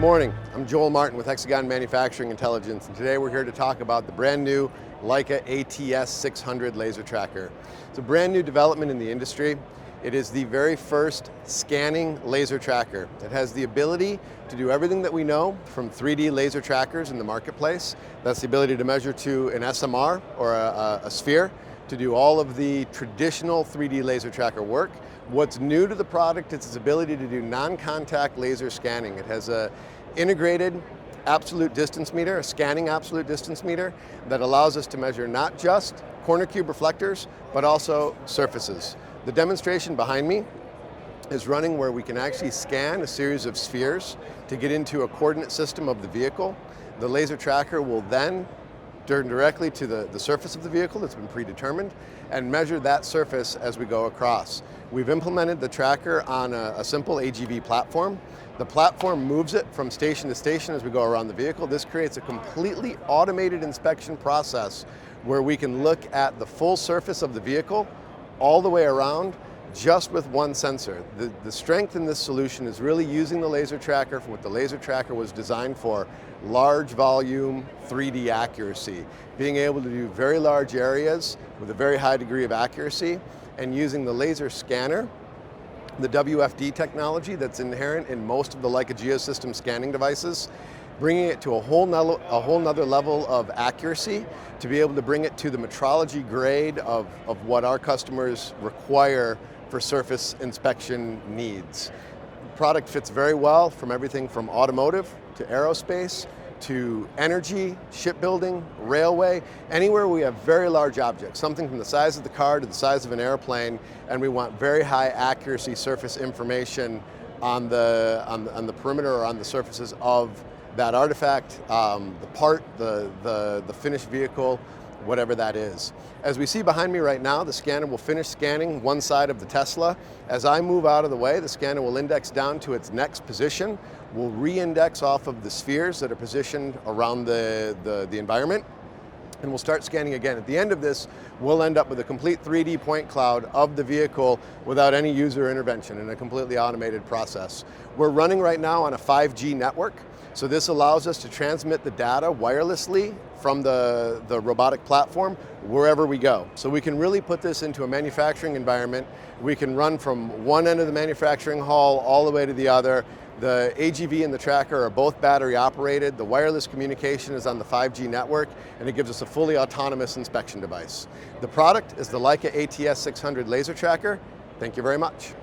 morning, I'm Joel Martin with Hexagon Manufacturing Intelligence, and today we're here to talk about the brand new Leica ATS600 laser tracker. It's a brand new development in the industry. It is the very first scanning laser tracker. It has the ability to do everything that we know from 3D laser trackers in the marketplace. That's the ability to measure to an SMR or a sphere, to do all of the traditional 3D laser tracker work. What's new to the product is its ability to do non-contact laser scanning. It has an integrated absolute distance meter, a scanning absolute distance meter that allows us to measure not just corner cube reflectors, but also surfaces. The demonstration behind me is running where we can actually scan a series of spheres to get into a coordinate system of the vehicle. The laser tracker will then turn directly to the surface of the vehicle that's been predetermined and measure that surface as we go across. We've implemented the tracker on a simple AGV platform. The platform moves it from station to station as we go around the vehicle. This creates a completely automated inspection process where we can look at the full surface of the vehicle all the way around just with one sensor. The strength in this solution is really using the laser tracker for what the laser tracker was designed for: large volume 3D accuracy, being able to do very large areas with a very high degree of accuracy, and using the laser scanner, the WFD technology that's inherent in most of the Leica Geosystem scanning devices, bringing it to a whole nother level of accuracy to be able to bring it to the metrology grade of what our customers require for surface inspection needs. The product fits very well from everything from automotive to aerospace to energy, shipbuilding, railway, anywhere we have very large objects, something from the size of the car to the size of an airplane, and we want very high accuracy surface information on the perimeter or on the surfaces of that artifact, the part, the finished vehicle, whatever that is. As we see behind me right now, the scanner will finish scanning one side of the Tesla. As I move out of the way, the scanner will index down to its next position. We'll re-index off of the spheres that are positioned around the environment, and we'll start scanning again. At the end of this, we'll end up with a complete 3D point cloud of the vehicle without any user intervention in a completely automated process. We're running right now on a 5G network, so this allows us to transmit the data wirelessly from the robotic platform wherever we go. So we can really put this into a manufacturing environment. We can run from one end of the manufacturing hall all the way to the other. The AGV and the tracker are both battery operated. The wireless communication is on the 5G network, and it gives us a fully autonomous inspection device. The product is the Leica ATS600 laser tracker. Thank you very much.